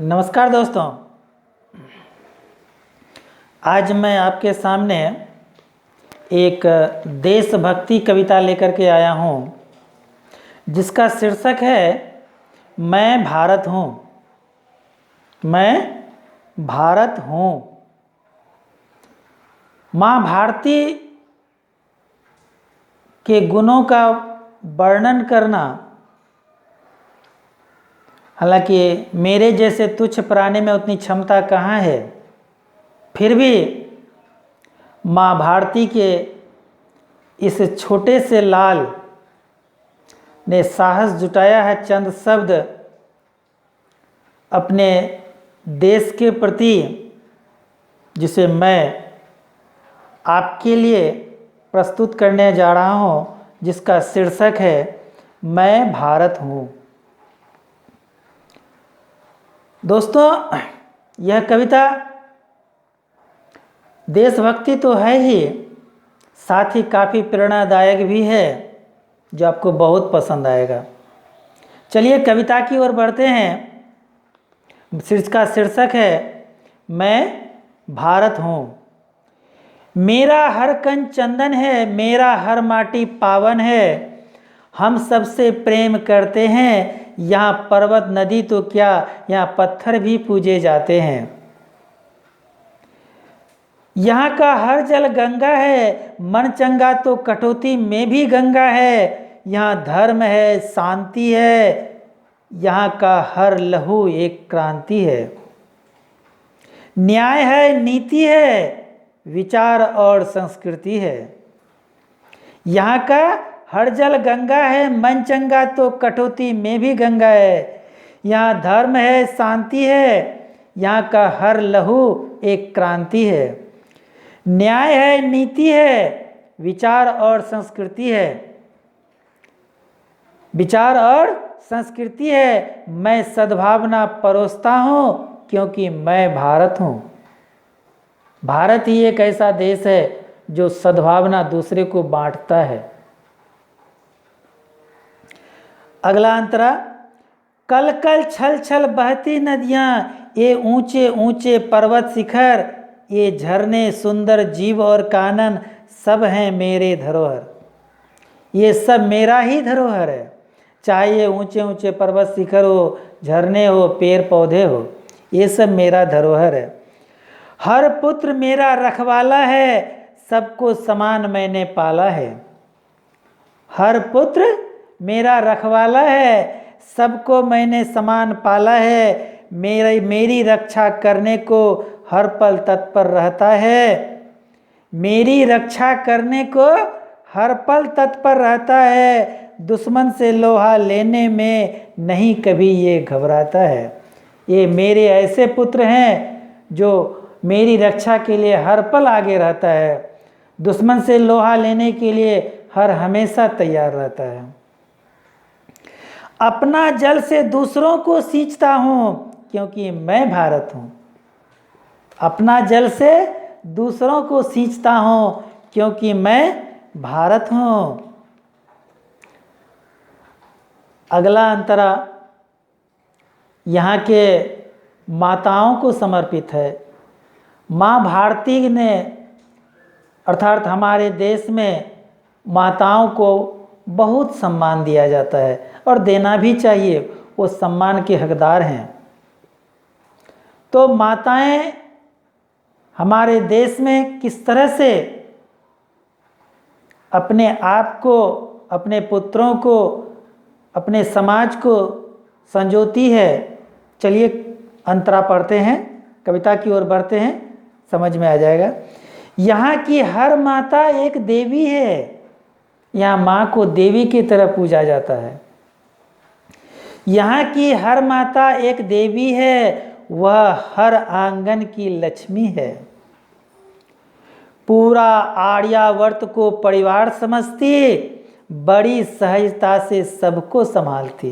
नमस्कार दोस्तों। आज मैं आपके सामने एक देशभक्ति कविता लेकर के आया हूँ जिसका शीर्षक है मैं भारत हूँ। मैं भारत हूँ। माँ भारती के गुणों का वर्णन करना, हालांकि मेरे जैसे तुच्छ प्राणी में उतनी क्षमता कहाँ है, फिर भी माँ भारती के इस छोटे से लाल ने साहस जुटाया है चंद शब्द अपने देश के प्रति, जिसे मैं आपके लिए प्रस्तुत करने जा रहा हूँ, जिसका शीर्षक है मैं भारत हूँ। दोस्तों, यह कविता देशभक्ति तो है ही, साथ ही काफ़ी प्रेरणादायक भी है, जो आपको बहुत पसंद आएगा। चलिए कविता की ओर बढ़ते हैं। इसका शीर्षक है मैं भारत हूँ। मेरा हर कण चंदन है, मेरा हर माटी पावन है। हम सबसे प्रेम करते हैं, यहाँ पर्वत नदी तो क्या, यहाँ पत्थर भी पूजे जाते हैं। यहाँ का हर जल गंगा है, मन चंगा तो कटौती में भी गंगा है। यहाँ धर्म है, शांति है, यहाँ का हर लहू एक क्रांति है। न्याय है, नीति है, विचार और संस्कृति है। यहाँ का हर जल गंगा है, मन चंगा तो कटौती में भी गंगा है। यहाँ धर्म है, शांति है, यहाँ का हर लहू एक क्रांति है। न्याय है, नीति है, विचार और संस्कृति है। विचार और संस्कृति है। मैं सद्भावना परोसता हूँ क्योंकि मैं भारत हूँ। भारत ही एक ऐसा देश है जो सद्भावना दूसरे को बांटता है। अगला अंतरा, कल कल छल छल बहती नदियाँ, ये ऊंचे ऊंचे पर्वत शिखर, ये झरने सुंदर जीव और कानन, सब हैं मेरे धरोहर। ये सब मेरा ही धरोहर है। चाहे ये ऊंचे ऊंचे पर्वत शिखर हो, झरने हो, पेड़ पौधे हो, ये सब मेरा धरोहर है। हर पुत्र मेरा रखवाला है, सबको समान मैंने पाला है। हर पुत्र मेरा रखवाला है, सबको मैंने समान पाला है। मेरी रक्षा करने को हर पल तत्पर रहता है। मेरी रक्षा करने को हर पल तत्पर रहता है। दुश्मन से लोहा लेने में नहीं कभी ये घबराता है। ये मेरे ऐसे पुत्र हैं जो मेरी रक्षा के लिए हर पल आगे रहता है। दुश्मन से लोहा लेने के लिए हर हमेशा तैयार रहता है। अपना जल से दूसरों को सींचता हूँ क्योंकि मैं भारत हूँ। अपना जल से दूसरों को सींचता हूँ क्योंकि मैं भारत हूँ। अगला अंतरा यहाँ के माताओं को समर्पित है। माँ भारती ने, अर्थात हमारे देश में माताओं को बहुत सम्मान दिया जाता है और देना भी चाहिए, वो सम्मान के हकदार हैं। तो माताएं हमारे देश में किस तरह से अपने आप को, अपने पुत्रों को, अपने समाज को संजोती है, चलिए अंतरा पढ़ते हैं, कविता की ओर बढ़ते हैं, समझ में आ जाएगा। यहाँ की हर माता एक देवी है। यहाँ माँ को देवी की तरह पूजा जाता है। यहाँ की हर माता एक देवी है, वह हर आंगन की लक्ष्मी है। पूरा आर्यावर्त को परिवार समझती, बड़ी सहजता से सबको संभालती।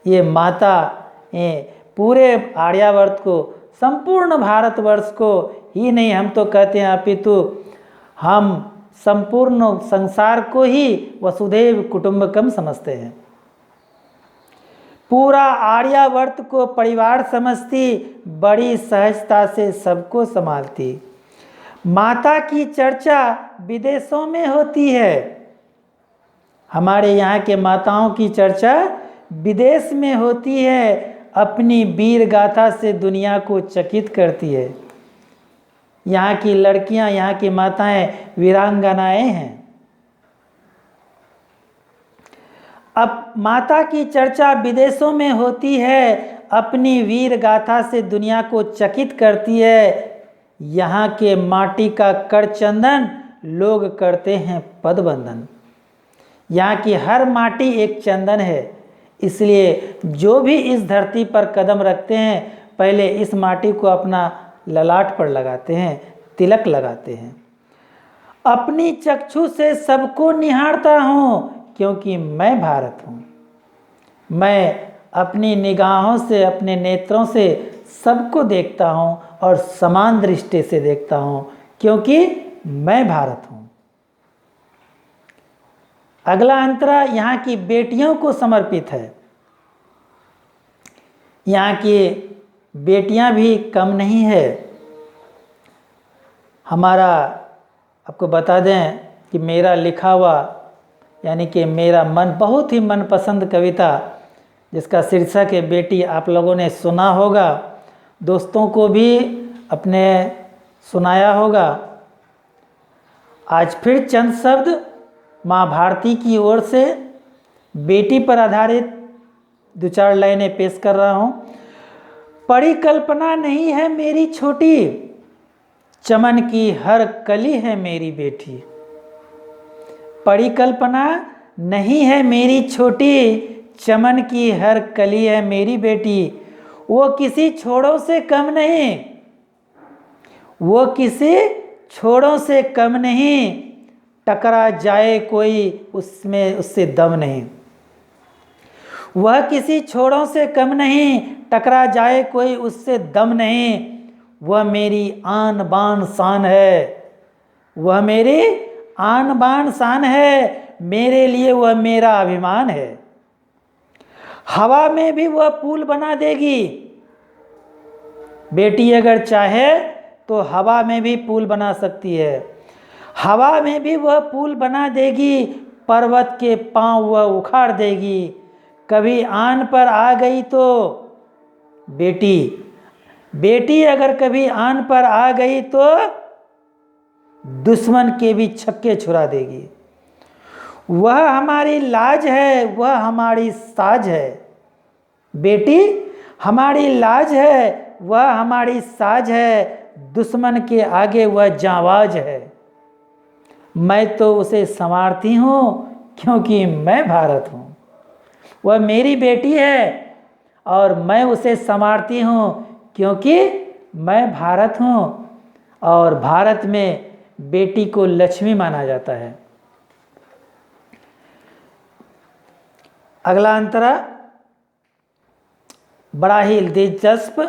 ये माता पूरे आर्यावर्त को, संपूर्ण भारतवर्ष को ही नहीं, हम तो कहते हैं अपितु हम संपूर्ण संसार को ही वसुधैव कुटुंबकम समझते हैं। पूरा आर्यावर्त को परिवार समझती, बड़ी सहजता से सबको संभालती। माता की चर्चा विदेशों में होती है। हमारे यहाँ के माताओं की चर्चा विदेश में होती है, अपनी वीर गाथा से दुनिया को चकित करती है। यहाँ की लड़कियाँ, यहाँ की माताएं वीरांगनाएं हैं। अब माता की चर्चा विदेशों में होती है, अपनी वीर गाथा से दुनिया को चकित करती है। यहाँ के माटी का करचंदन लोग करते हैं पदबंधन। यहाँ की हर माटी एक चंदन है, इसलिए जो भी इस धरती पर कदम रखते हैं पहले इस माटी को अपना ललाट पर लगाते हैं, तिलक लगाते हैं। अपनी चक्षु से सबको निहारता हूँ, क्योंकि मैं भारत हूँ। मैं अपनी निगाहों से, अपने नेत्रों से सबको देखता हूँ और समान दृष्टि से देखता हूँ, क्योंकि मैं भारत हूँ। अगला अंतरा यहाँ की बेटियों को समर्पित है। यहाँ की बेटियाँ भी कम नहीं है। हमारा आपको बता दें कि मेरा लिखा हुआ यानी कि मेरा बहुत ही मनपसंद कविता जिसका शीर्षक है बेटी, आप लोगों ने सुना होगा, दोस्तों को भी अपने सुनाया होगा। आज फिर चंद शब्द माँ भारती की ओर से बेटी पर आधारित 2-4 लाइनें पेश कर रहा हूँ। परिकल्पना नहीं है मेरी छोटी, चमन की हर कली है मेरी बेटी। परिकल्पना नहीं है मेरी छोटी, चमन की हर कली है मेरी बेटी। वो किसी छोड़ों से कम नहीं, वो किसी छोड़ों से कम नहीं, टकरा जाए कोई उसमें उससे दम नहीं। वह किसी छोड़ों से कम नहीं, टकरा जाए कोई उससे दम नहीं। वह मेरी आन बान शान है, वह मेरी आन बान शान है, मेरे लिए वह मेरा अभिमान है। हवा में भी वह पुल बना देगी, बेटी अगर चाहे तो हवा में भी पुल बना सकती है। हवा में भी वह पुल बना देगी, पर्वत के पांव वह उखाड़ देगी। कभी आन पर आ गई तो बेटी अगर कभी आन पर आ गई तो दुश्मन के भी छक्के छुड़ा देगी। वह हमारी लाज है, वह हमारी साज है। बेटी हमारी लाज है, वह हमारी साज है, दुश्मन के आगे वह जांबाज है। मैं तो उसे संवारती हूँ, क्योंकि मैं भारत हूँ। वह मेरी बेटी है और मैं उसे संवारती हूँ, क्योंकि मैं भारत हूँ। और भारत में बेटी को लक्ष्मी माना जाता है। अगला अंतरा बड़ा ही दिलचस्प।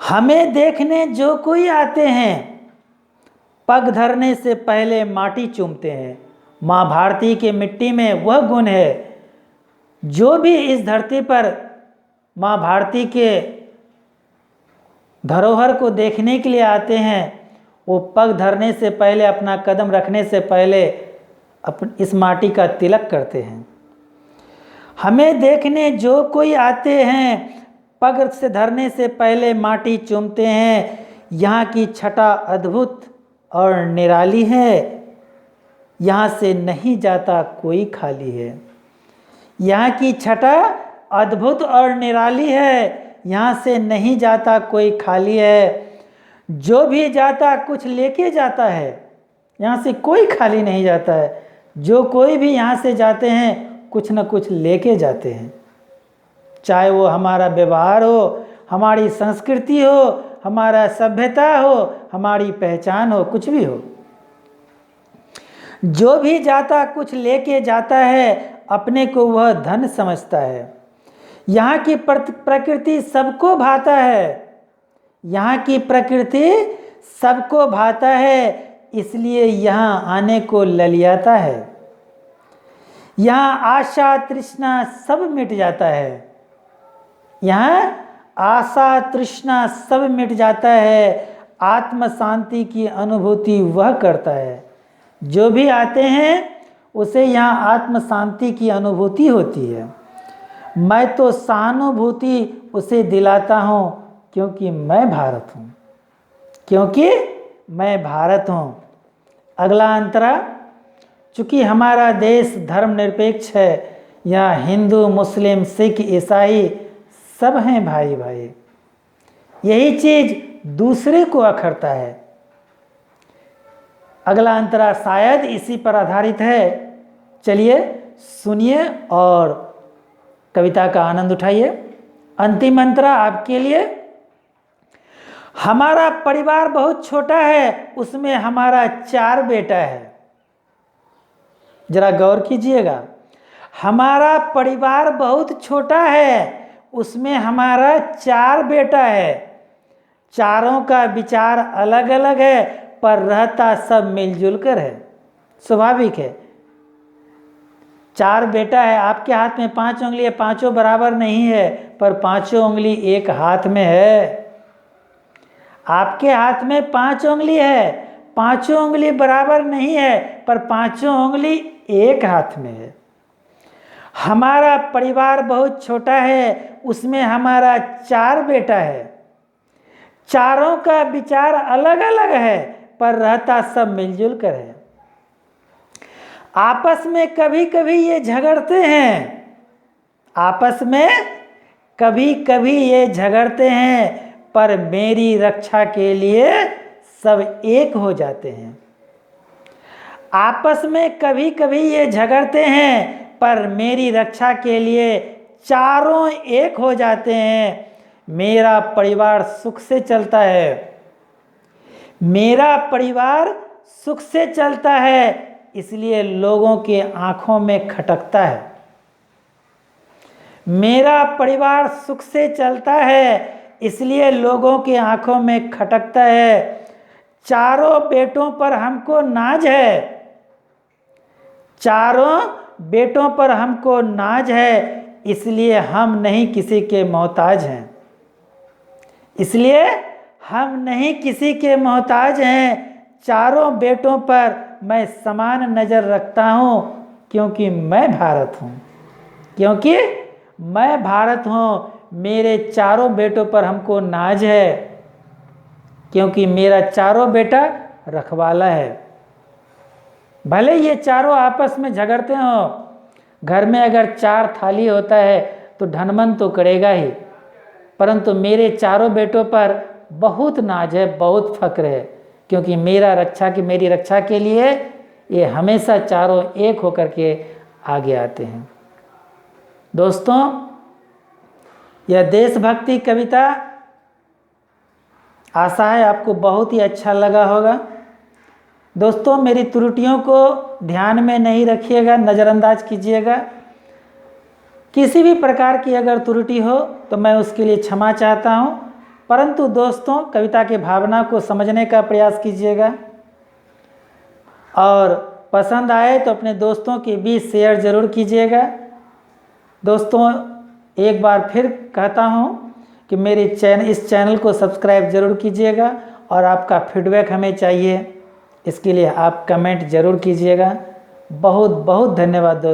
हमें देखने जो कोई आते हैं, पग धरने से पहले माटी चूमते हैं। माँ भारती के मिट्टी में वह गुण है, जो भी इस धरती पर माँ भारती के धरोहर को देखने के लिए आते हैं, वो पग धरने से पहले, अपना कदम रखने से पहले इस माटी का तिलक करते हैं। हमें देखने जो कोई आते हैं, पग से धरने से पहले माटी चूमते हैं। यहाँ की छटा अद्भुत और निराली है, यहाँ से नहीं जाता कोई खाली है। यहाँ की छटा अद्भुत और निराली है, यहाँ से नहीं जाता कोई खाली है। जो भी जाता कुछ लेके जाता है, यहाँ से कोई खाली नहीं जाता है। जो कोई भी यहाँ से जाते हैं कुछ न कुछ लेके जाते हैं, चाहे वो हमारा व्यवहार हो, हमारी संस्कृति हो, हमारा सभ्यता हो, हमारी पहचान हो, कुछ भी हो। जो भी जाता कुछ लेके जाता है, अपने को वह धन समझता है। यहाँ की प्रकृति सबको भाता है, यहाँ की प्रकृति सबको भाता है, इसलिए यहाँ आने को ललियाता है। यहाँ आशा तृष्णा सब मिट जाता है। यहाँ आशा तृष्णा सब मिट जाता है। आत्म शांति की अनुभूति वह करता है। जो भी आते हैं उसे यहाँ आत्म शांति की अनुभूति होती है। मैं तो सहानुभूति उसे दिलाता हूँ क्योंकि मैं भारत हूँ, क्योंकि मैं भारत हूँ। अगला अंतरा, चूँकि हमारा देश धर्मनिरपेक्ष है, यहाँ हिंदू मुस्लिम सिख ईसाई सब हैं भाई भाई। यही चीज़ दूसरे को अखरता है। अगला अंतरा शायद इसी पर आधारित है। चलिए सुनिए और कविता का आनंद उठाइए। अंतिम अंतरा आपके लिए। हमारा परिवार बहुत छोटा है, उसमें हमारा 4 बेटा है। जरा गौर कीजिएगा। हमारा परिवार बहुत छोटा है, उसमें हमारा 4 बेटा है। चारों का विचार अलग अलग है पर रहता सब मिलजुल कर है। स्वाभाविक है। 4 बेटा है, आपके हाथ में 5 उंगली है, पांचों बराबर नहीं है पर पांचों उंगली एक हाथ में है। आपके हाथ में 5 उंगली है, पांचों उंगली बराबर नहीं है पर पांचों उंगली एक हाथ में है। हमारा परिवार बहुत छोटा है, उसमें हमारा 4 बेटा है। चारों का विचार अलग अलग है पर रहता सब मिलजुल कर है। आपस में कभी कभी ये झगड़ते हैं, आपस में कभी कभी ये झगड़ते हैं पर मेरी रक्षा के लिए सब एक हो जाते हैं। आपस में कभी कभी ये झगड़ते हैं पर मेरी रक्षा के लिए चारों एक हो जाते हैं। मेरा परिवार सुख से चलता है, मेरा परिवार सुख से चलता है, इसलिए लोगों के आंखों में खटकता है। मेरा परिवार सुख से चलता है, इसलिए लोगों के आंखों में खटकता है। चारों बेटों पर हमको नाज है, चारों बेटों पर हमको नाज है, इसलिए हम नहीं किसी के मोहताज हैं, इसलिए हम नहीं किसी के मोहताज हैं। चारों बेटों पर मैं समान नज़र रखता हूँ क्योंकि मैं भारत हूँ, क्योंकि मैं भारत हूँ। मेरे चारों बेटों पर हमको नाज है क्योंकि मेरा चारों बेटा रखवाला है। भले ये चारों आपस में झगड़ते हो, घर में अगर 4 थाली होता है तो ढनमन तो करेगा ही, परंतु मेरे चारों बेटों पर बहुत नाज है, बहुत फक्र है क्योंकि मेरी रक्षा के लिए ये हमेशा चारों एक होकर के आगे आते हैं। दोस्तों, यह देशभक्ति कविता आशा है आपको बहुत ही अच्छा लगा होगा। दोस्तों, मेरी त्रुटियों को ध्यान में नहीं रखिएगा, नज़रअंदाज कीजिएगा। किसी भी प्रकार की अगर त्रुटि हो तो मैं उसके लिए क्षमा चाहता हूँ, परंतु दोस्तों कविता की भावना को समझने का प्रयास कीजिएगा और पसंद आए तो अपने दोस्तों के बीच शेयर ज़रूर कीजिएगा। दोस्तों, एक बार फिर कहता हूँ कि इस चैनल को सब्सक्राइब ज़रूर कीजिएगा और आपका फीडबैक हमें चाहिए, इसके लिए आप कमेंट ज़रूर कीजिएगा। बहुत बहुत धन्यवाद दोस्तों।